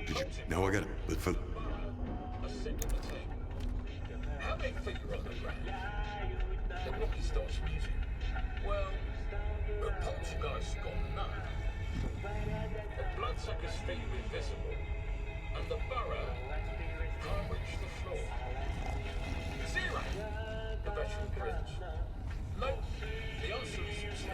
Did you? No, I got it. But for How they figure on the ground? The rookie starts musing. Well, the poltergeist got none. The bloodsucker's feet are invisible, and the burrow can't reach the floor. Zero, the veteran grins. Nope, the answer is two.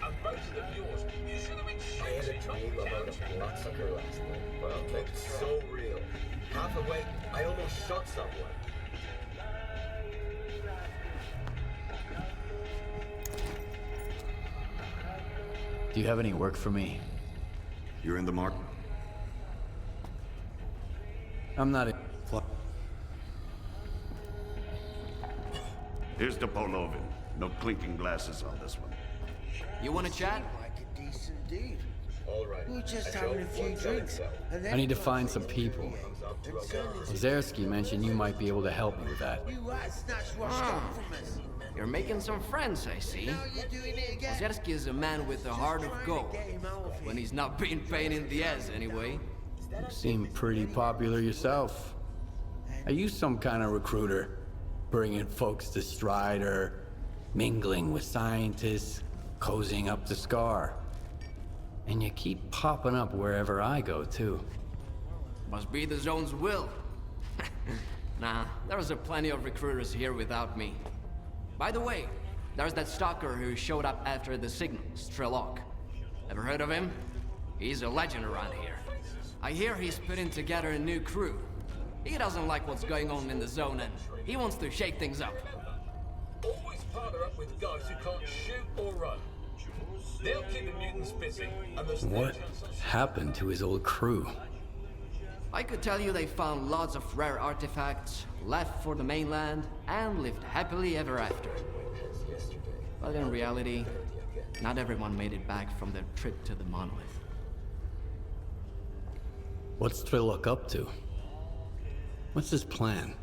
And both of them yours. You should have been I had a shooting dream about a bloodsucker last night. Well, it's so real. Half awake, I almost shot someone. Do you have any work for me? you're in the mark. I'm not a... Here's the Polovin. No clinking glasses on this one. You want to chat? Like a decent dude. All right. We were just I having a drove few one drinks. cell. And I need to find some people. Zerski mentioned you might be able to help me with that. You snatched what stole from us. You're making some friends, I see. Now you're doing it again. Zerski is a man with a heart of gold. When he's not being pain in the ass, anyway. You seem pretty popular yourself. Are you some kind of recruiter? Bringing folks to Strider, mingling with scientists, cozying up to S.T.A.L.K.E.R. And you keep popping up wherever I go, too. Must be the zone's will. Nah, there's a plenty of recruiters here without me. By the way, there's that stalker who showed up after the signal, S.T.A.L.K.E.R. Ever heard of him? He's a legend around here. I hear he's putting together a new crew. He doesn't like what's going on in the zone and he wants to shake things up. Always partner up with guys who can't shoot or run. They'll keep the mutants busy, and there's no What chance of... happened to his old crew? I could tell you they found lots of rare artifacts, left for the mainland, and lived happily ever after. But in reality, not everyone made it back from their trip to the monolith. What's S.T.A.L.K.E.R up to? What's his plan?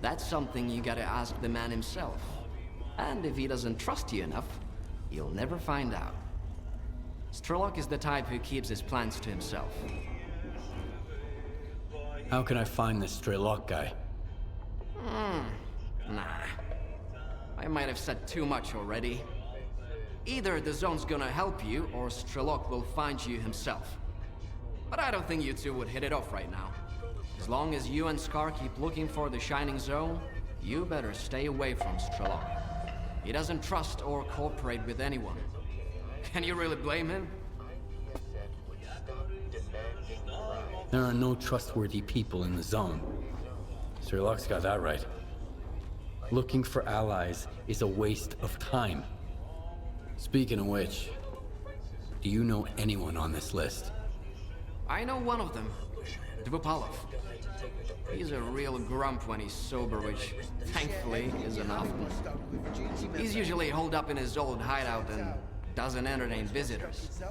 That's something you gotta ask the man himself. And if he doesn't trust you enough, you'll never find out. S.T.A.L.K.E.R is the type who keeps his plans to himself. How can I find this S.T.A.L.K.E.R guy? Nah. I might have said too much already. Either the zone's gonna help you, or S.T.A.L.K.E.R will find you himself. But I don't think you two would hit it off right now. As long as you and S.T.A.L.K.E.R keep looking for the Shining Zone, you better stay away from S.T.A.L.K.E.R. He doesn't trust or cooperate with anyone. Can you really blame him? There are no trustworthy people in the zone. S.T.A.L.K.E.'s got that right. Looking for allies is a waste of time. Speaking of which, do you know anyone on this list? I know one of them, Dvupalov. He's a real grump when he's sober, which, thankfully, isn't often. He's usually holed up in his old hideout and doesn't entertain visitors.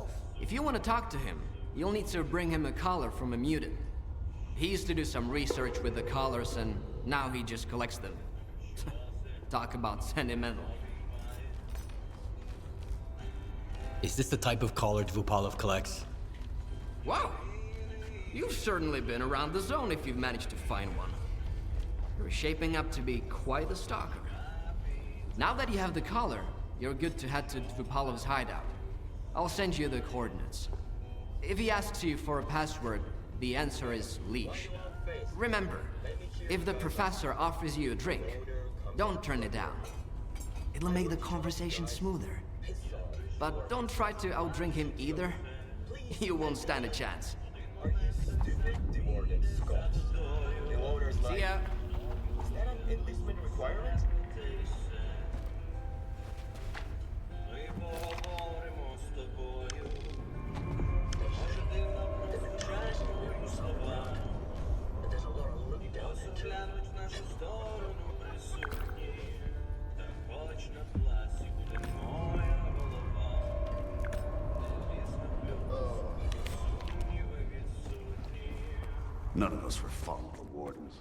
If you want to talk to him, you'll need to bring him a collar from a mutant. He used to do some research with the collars, and now he just collects them. Talk about sentimental. Is this the type of collar Dvupalov collects? Wow! You've certainly been around the zone if you've managed to find one. You're shaping up to be quite a stalker. Now that you have the collar, you're good to head to Dvupalov's hideout. I'll send you the coordinates. If he asks you for a password, the answer is leash. Remember, if the professor offers you a drink, don't turn it down. It'll make the conversation smoother. But don't try to outdrink him either. You won't stand a chance. See ya. Is that an enlistment requirement? There's a lot of loot down there. None of us were falling for wardens.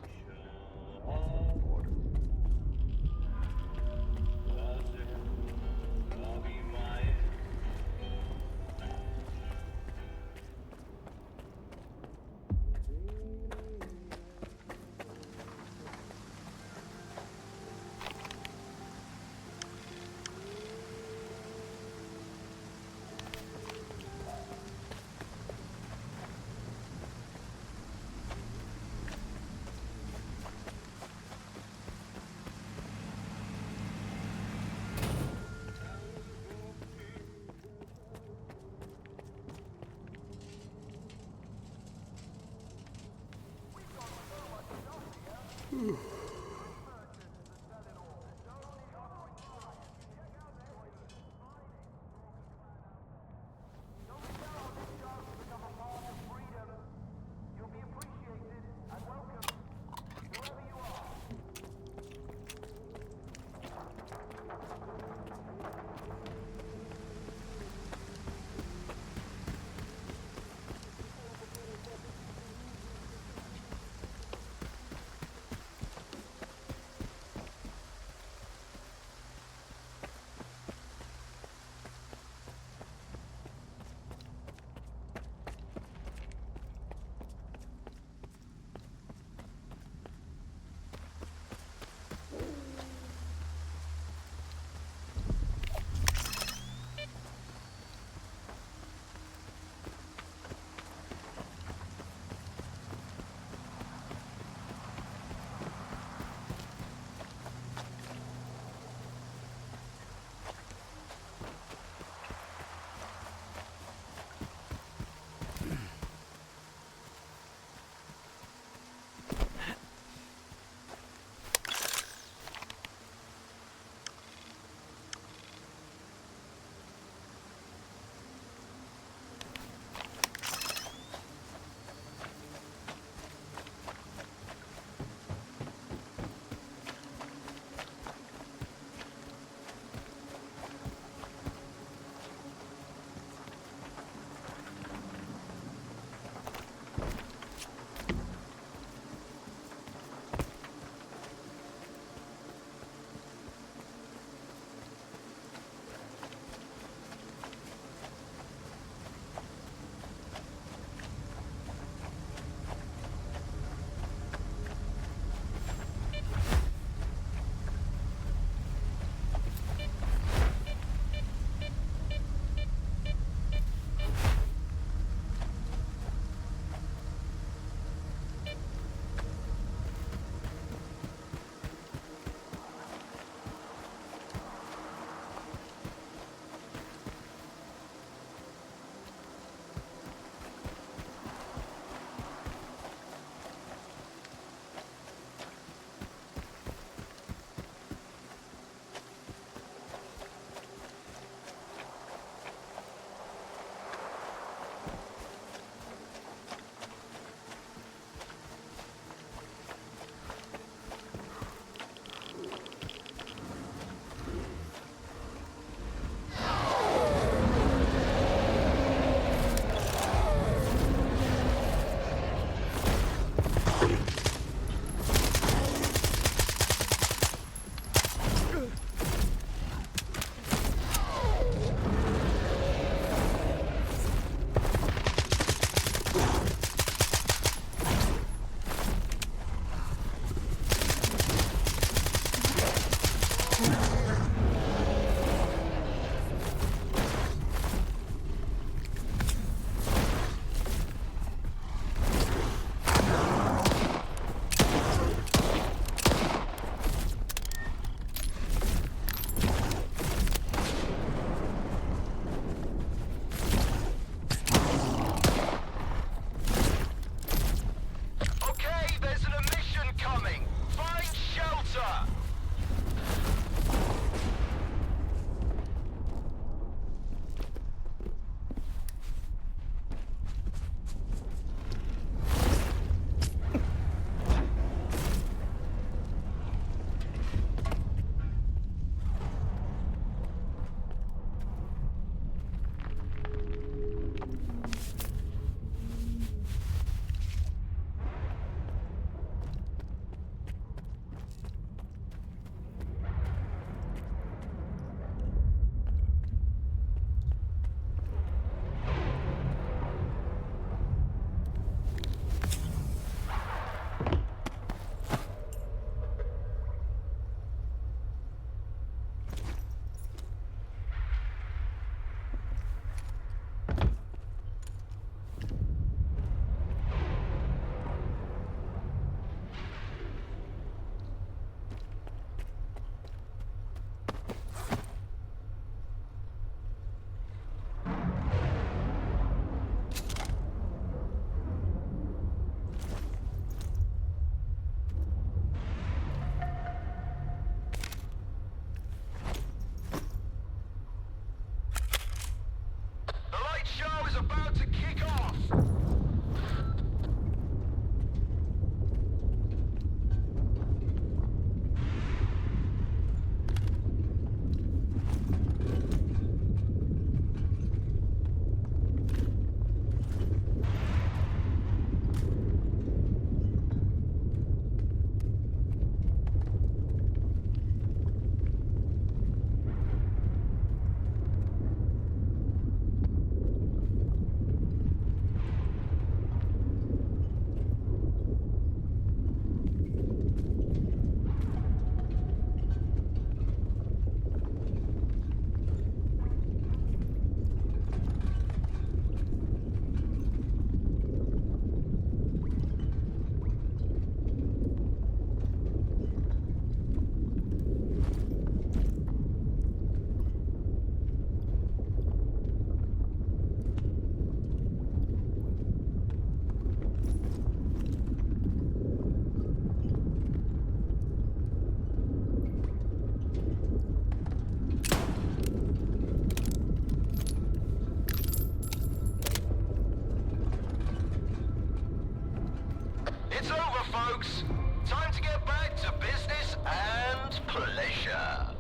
folks. Time to get back to business and pleasure.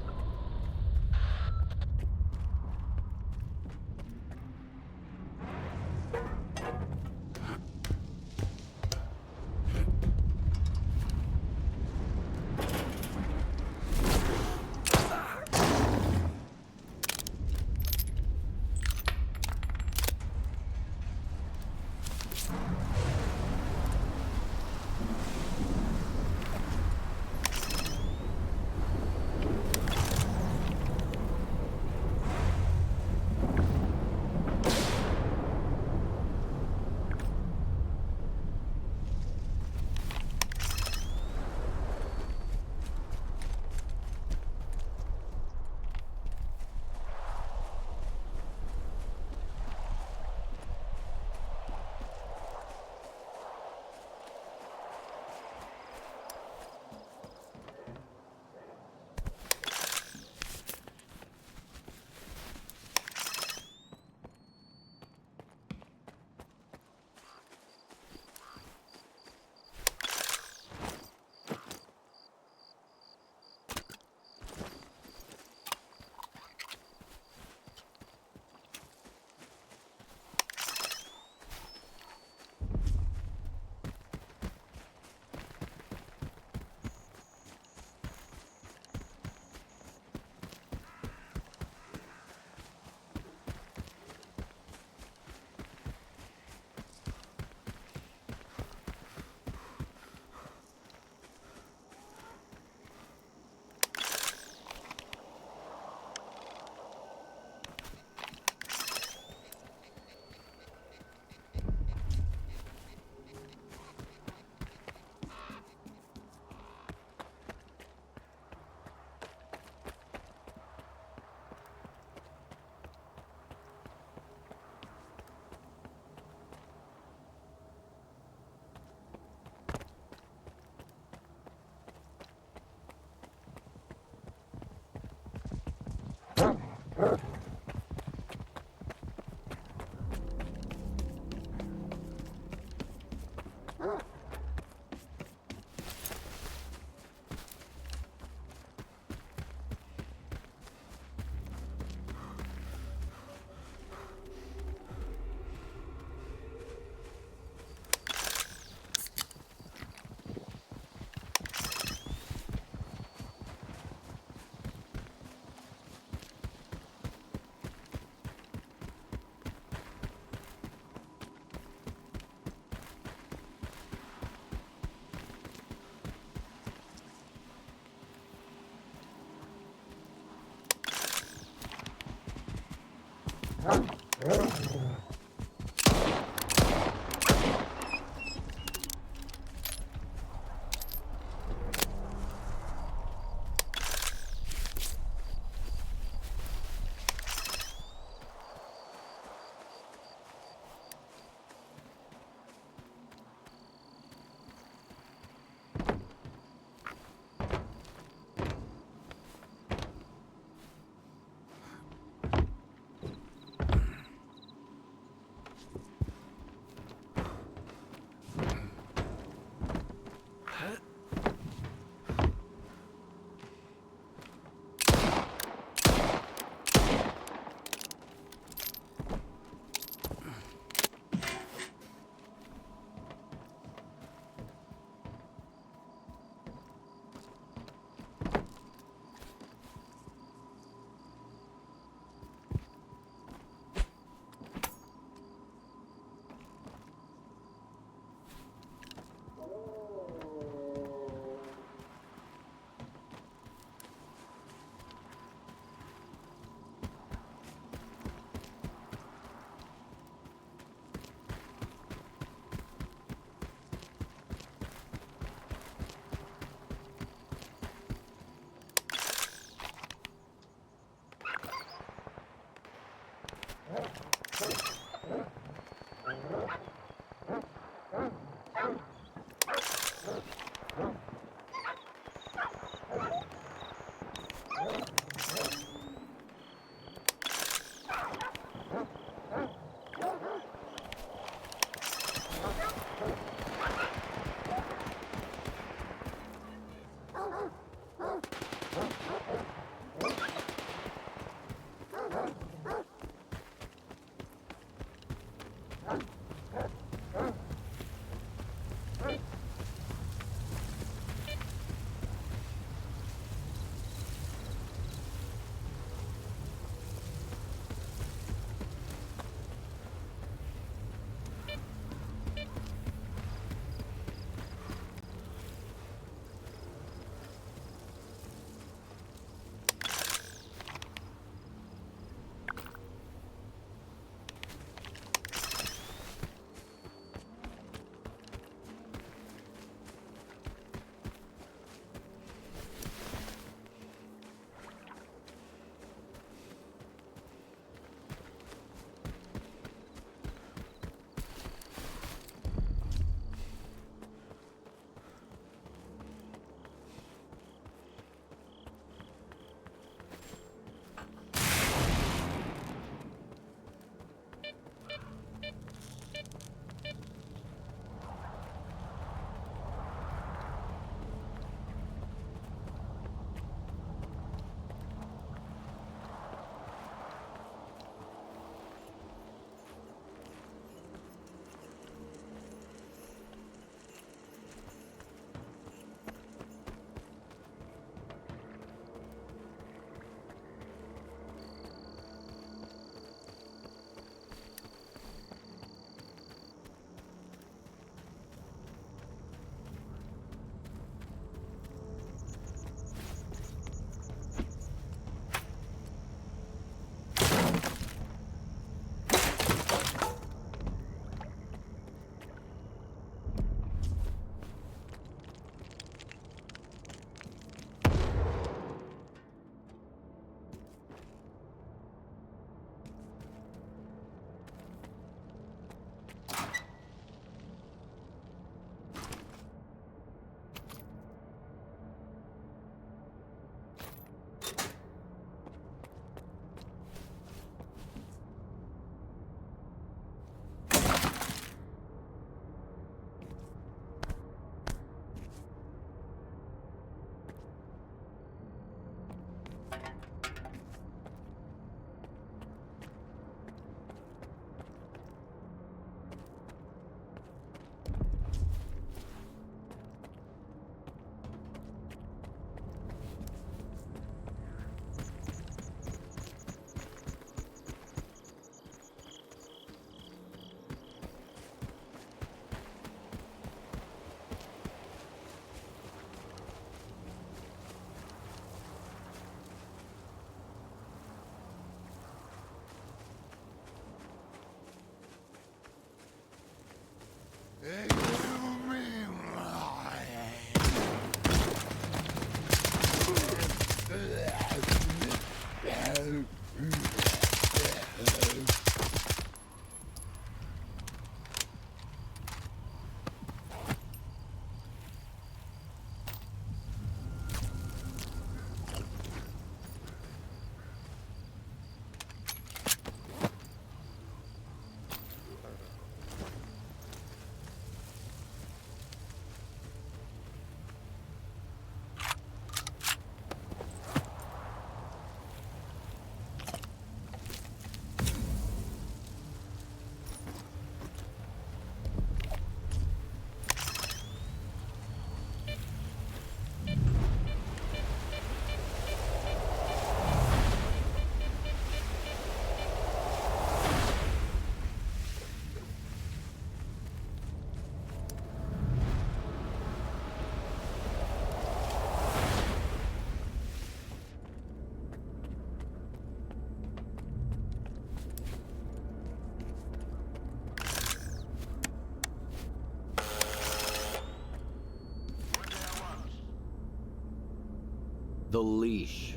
The leash.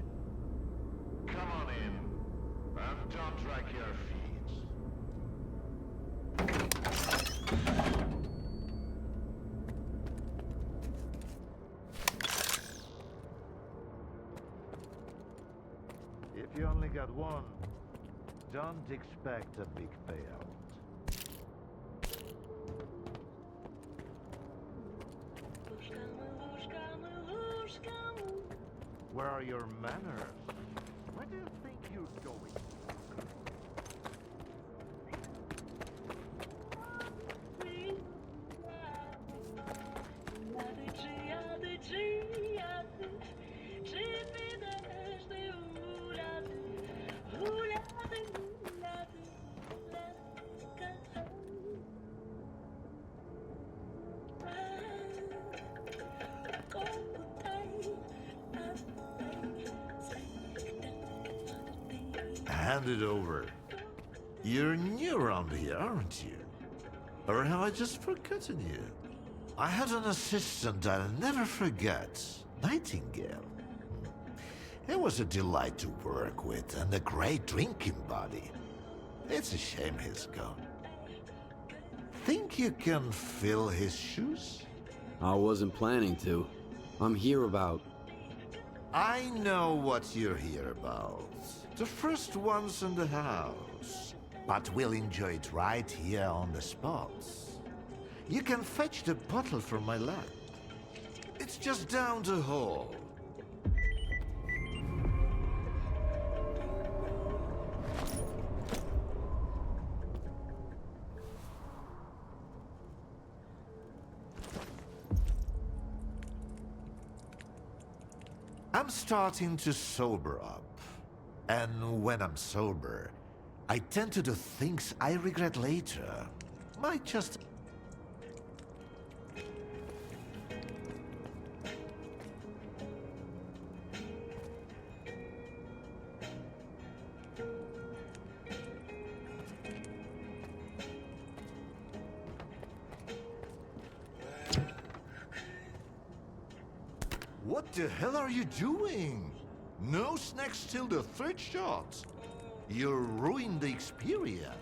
Come on in, and don't drag your feet. If you only got one, don't expect a big payout. Where are your manners? Where do you think you're going? Hand it over. You're new around here, aren't you? Or have I just forgotten you? I had an assistant I'll never forget, Nightingale. He was a delight to work with and a great drinking buddy. It's a shame he's gone. Think you can fill his shoes? I wasn't planning to. I'm here about... I know what you're here about. The first ones in the house. But we'll enjoy it right here on the spot. You can fetch the bottle from my lab. It's just down the hall. I'm starting to sober up. And when I'm sober, I tend to do things I regret later. Might just... What the hell are you doing? No snacks till the third shot. You'll ruin the experience.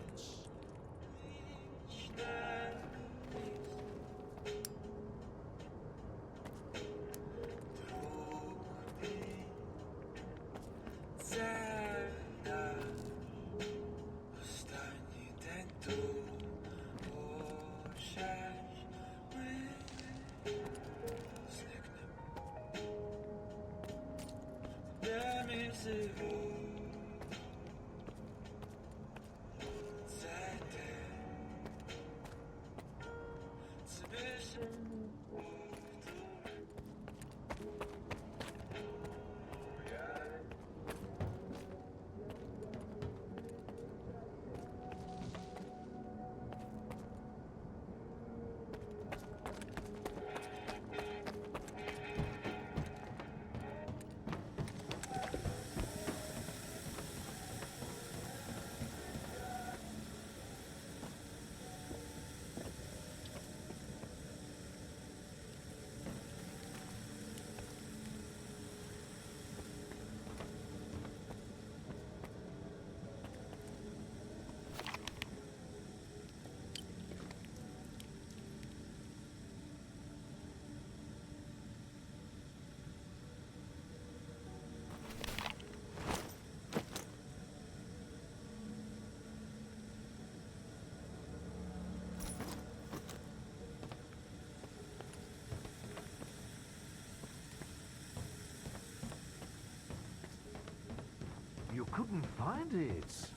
couldn't find it.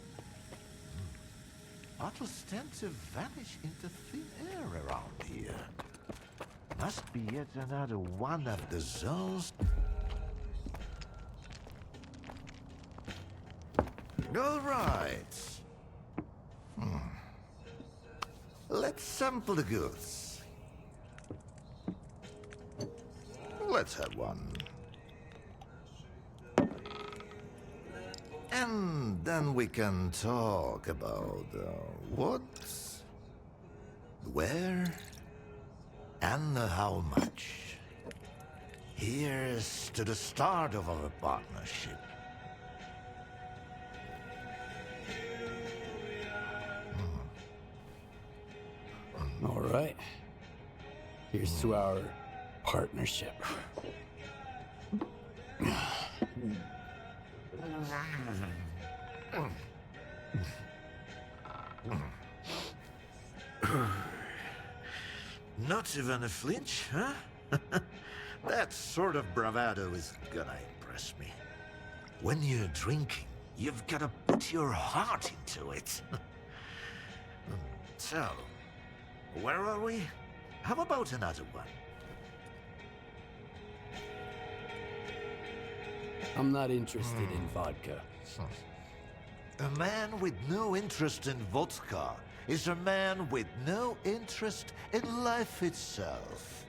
Bottles tend to vanish into thin air around here. Must be yet another one of the zones. All right. Let's sample the goods. Let's have one. And then we can talk about what, where, and how much. Here's to the start of our partnership. All right. Here's to our partnership. Not even a flinch, huh? That sort of bravado is gonna impress me. When you're drinking, you've gotta put your heart into it. So, where are we? How about another one? I'm not interested in vodka. A man with no interest in vodka is a man with no interest in life itself.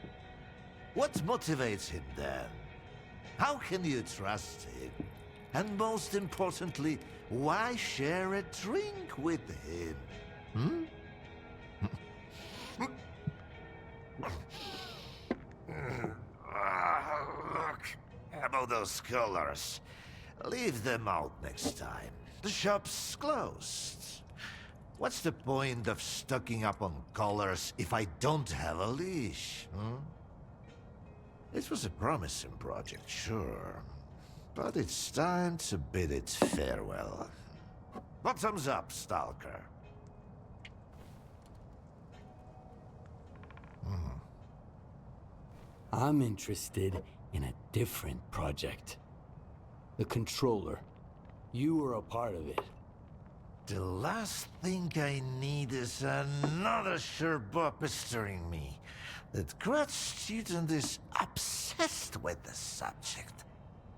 What motivates him then? How can you trust him? And most importantly, why share a drink with him? Look, how about those colors? Leave them out next time. The shop's closed. What's the point of stocking up on colors if I don't have a leash? It was a promising project, sure. But it's time to bid it farewell. Bottoms up, Stalker. I'm interested in a different project. The controller. You were a part of it. The last thing I need is another sherbop pestering me. That grad student is obsessed with the subject.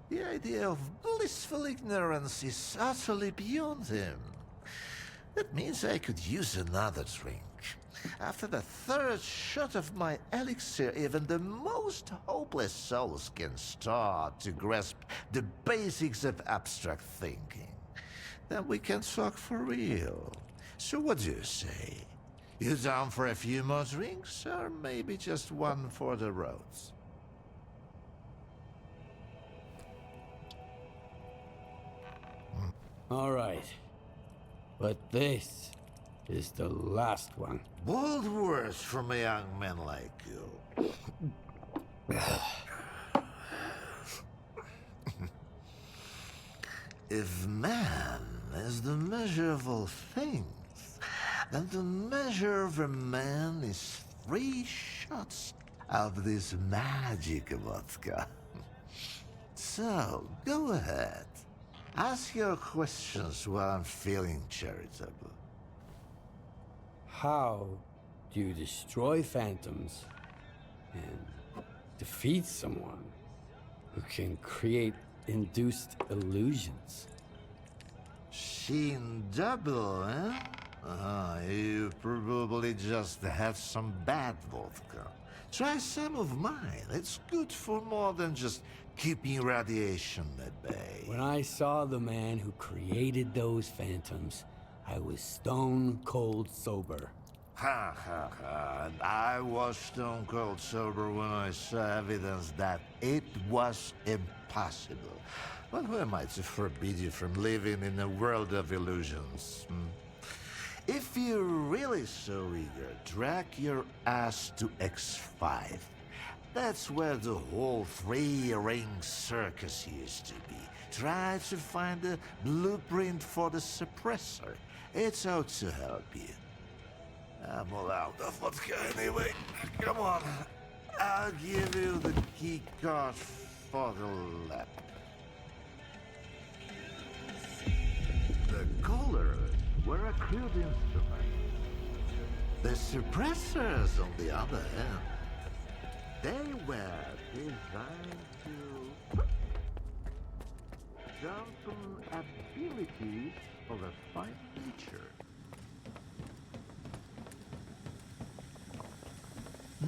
The idea of blissful ignorance is utterly beyond him. That means I could use another drink. After the third shot of my elixir, even the most hopeless souls can start to grasp the basics of abstract thinking. Then we can talk for real. So what do you say? You down for a few more drinks, or maybe just one for the roads? All right. But this is the last one. Bold words from a young man like you. If man is the measure of all things, then the measure of a man is 3 shots of this magic vodka. So, go ahead. Ask your questions while I'm feeling charitable. How do you destroy phantoms and defeat someone who can create induced illusions? Sheen double, eh? You probably just had some bad vodka. Try some of mine. It's good for more than just keeping radiation at bay. When I saw the man who created those phantoms, I was stone cold sober. Ha ha ha. And I was stone cold sober when I saw evidence that it was impossible. But who am I to forbid you from living in a world of illusions? If you're really so eager, drag your ass to X5. That's where the whole 3-ring circus used to be. Try to find a blueprint for the suppressor. It's out to help you. I'm all out of vodka anyway. Come on. I'll give you the key card for the lab. were a crude instrument. The suppressors, on the other hand, they were designed to dampen abilities of a fine nature.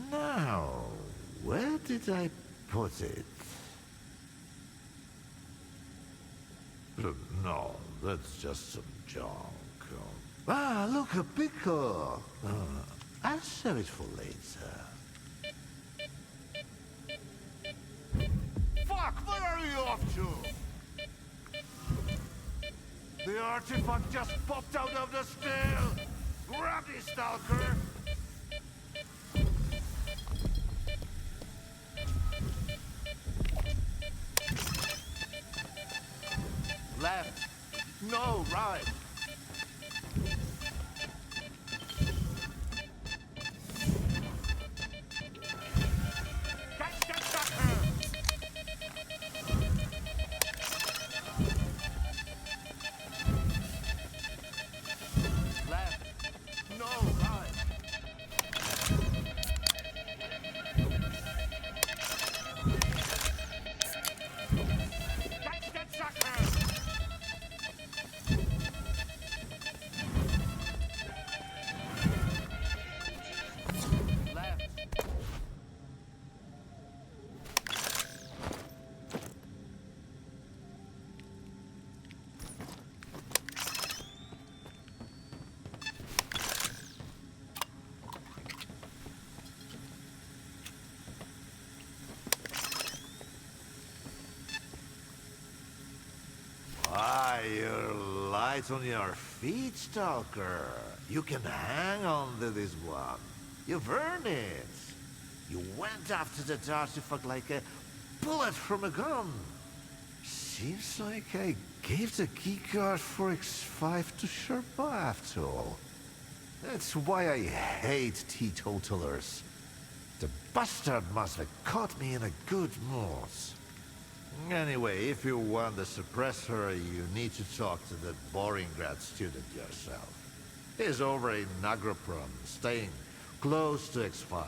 Now, where did I put it? No, that's just some junk. Ah, look, a pickle. I'll save it for later. Fuck, where are you off to? The artifact just popped out of the still. Grab it, Stalker. Left. No, right. Catch that sucker! Left. No, right. Catch that sucker! Why, you're light on your feet, Stalker. You can hang on to this one. You've earned it. You went after that artifact like a bullet from a gun. Seems like I gave the key card for X5 to Sherpa after all. That's why I hate teetotalers. The bastard must have caught me in a good mood. Anyway, if you want the suppressor, you need to talk to that boring grad student yourself. He's over in Agroprom, staying close to X5.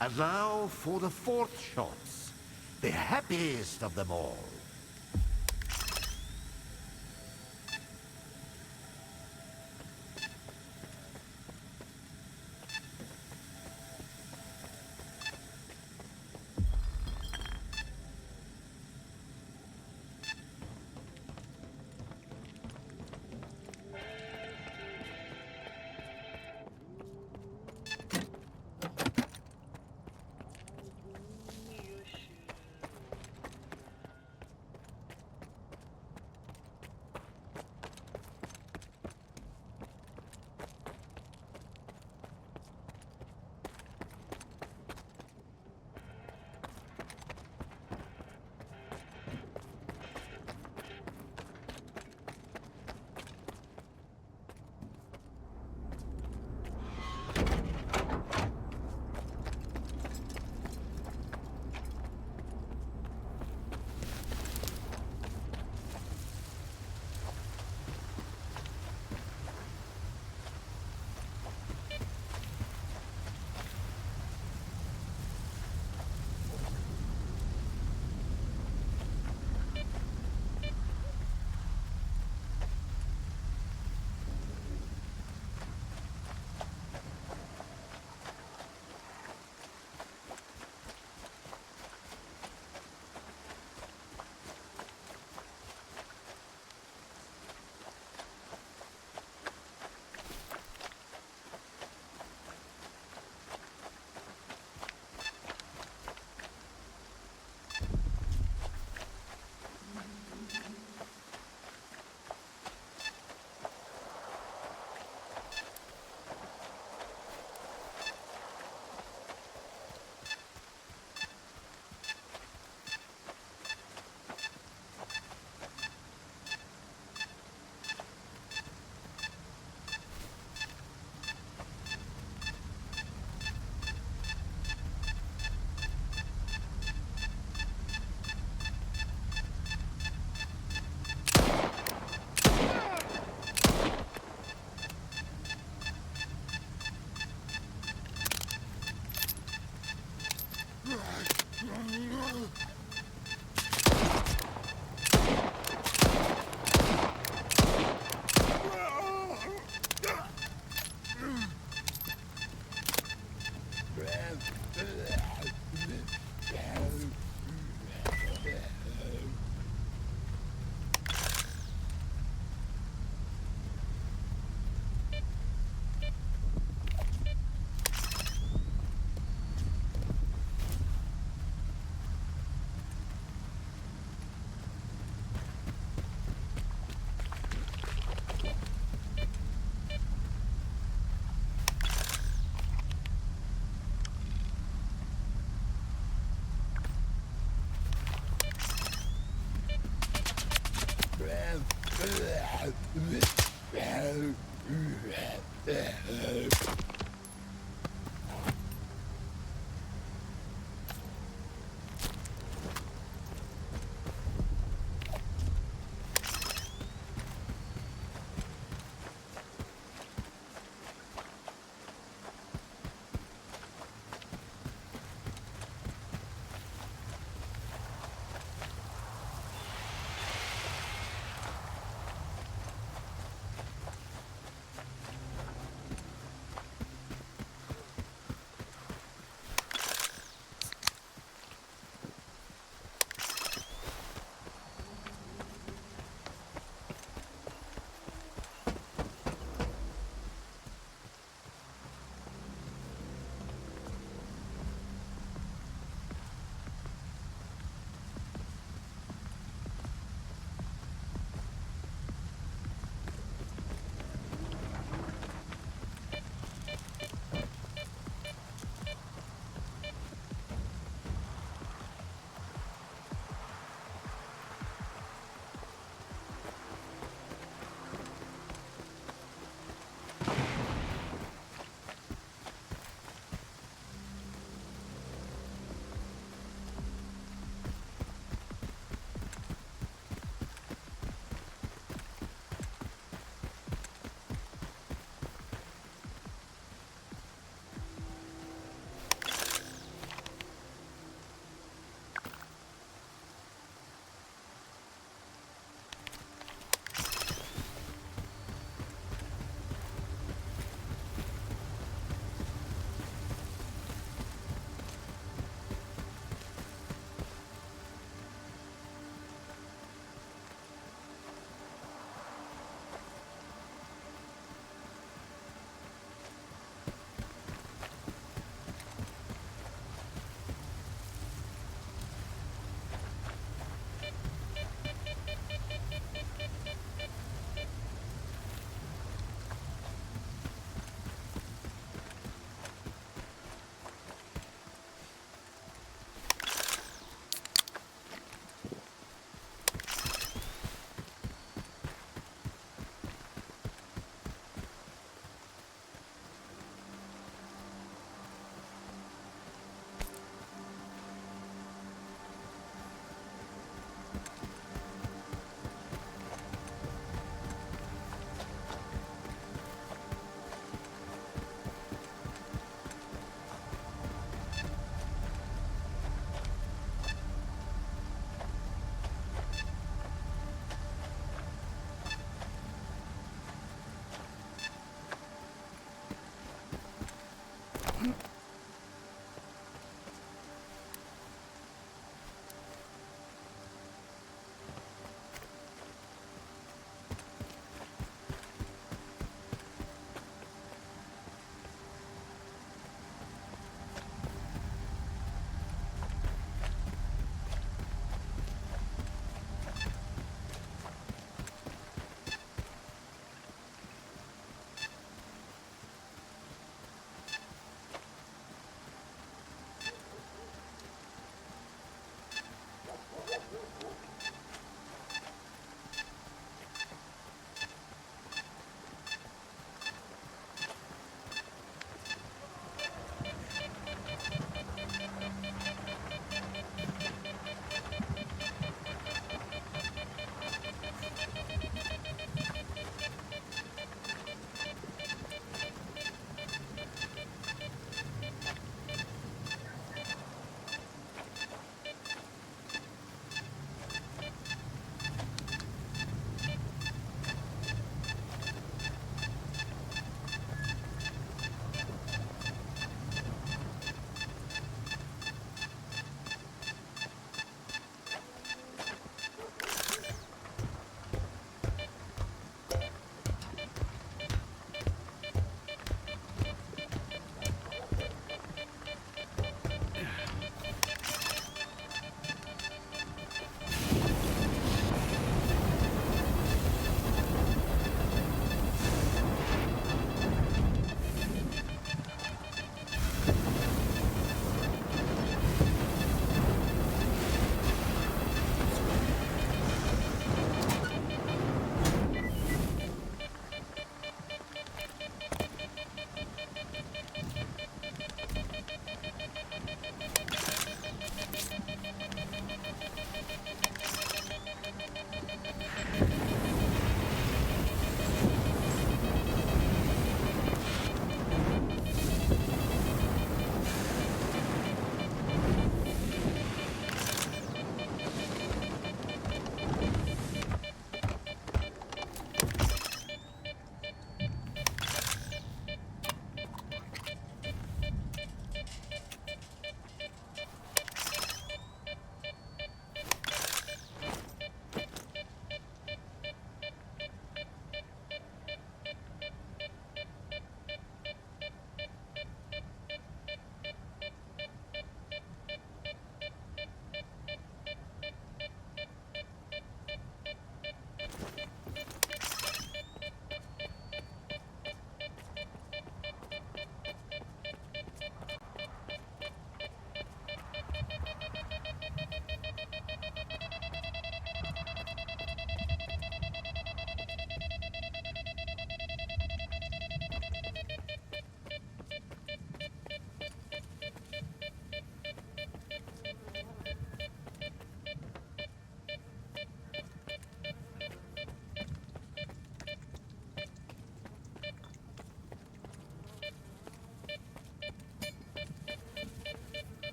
And now for the fourth shots, the happiest of them all.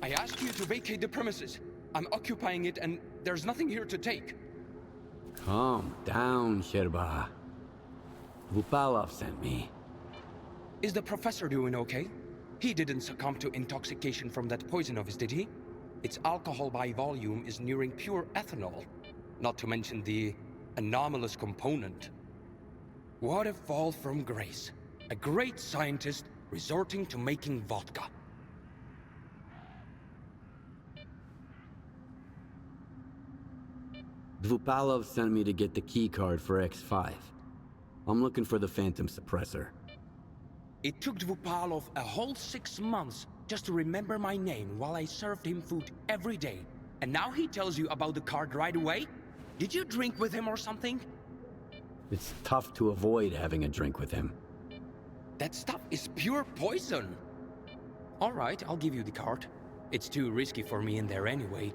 I asked you to vacate the premises. I'm occupying it and there's nothing here to take. Calm down, Sherba. Vupalov sent me. Is the professor doing okay? He didn't succumb to intoxication from that poison of his, did he? Its alcohol by volume is nearing pure ethanol. Not to mention the anomalous component. What a fall from grace. A great scientist resorting to making vodka. Dvupalov sent me to get the key card for X5. I'm looking for the phantom suppressor. It took Dvupalov a whole 6 months just to remember my name while I served him food every day. And now he tells you about the card right away? Did you drink with him or something? It's tough to avoid having a drink with him. That stuff is pure poison. All right, I'll give you the card. It's too risky for me in there anyway.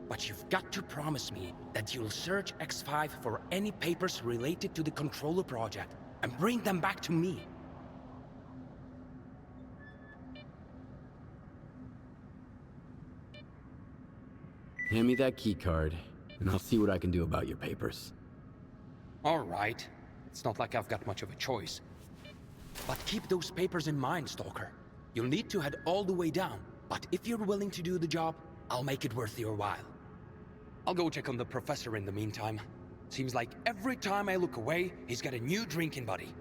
But you've got to promise me that you'll search X5 for any papers related to the controller project and bring them back to me. Hand me that key card, and I'll see what I can do about your papers. All right. It's not like I've got much of a choice. But keep those papers in mind, Stalker. You'll need to head all the way down, but if you're willing to do the job, I'll make it worth your while. I'll go check on the professor in the meantime. Seems like every time I look away, he's got a new drinking buddy.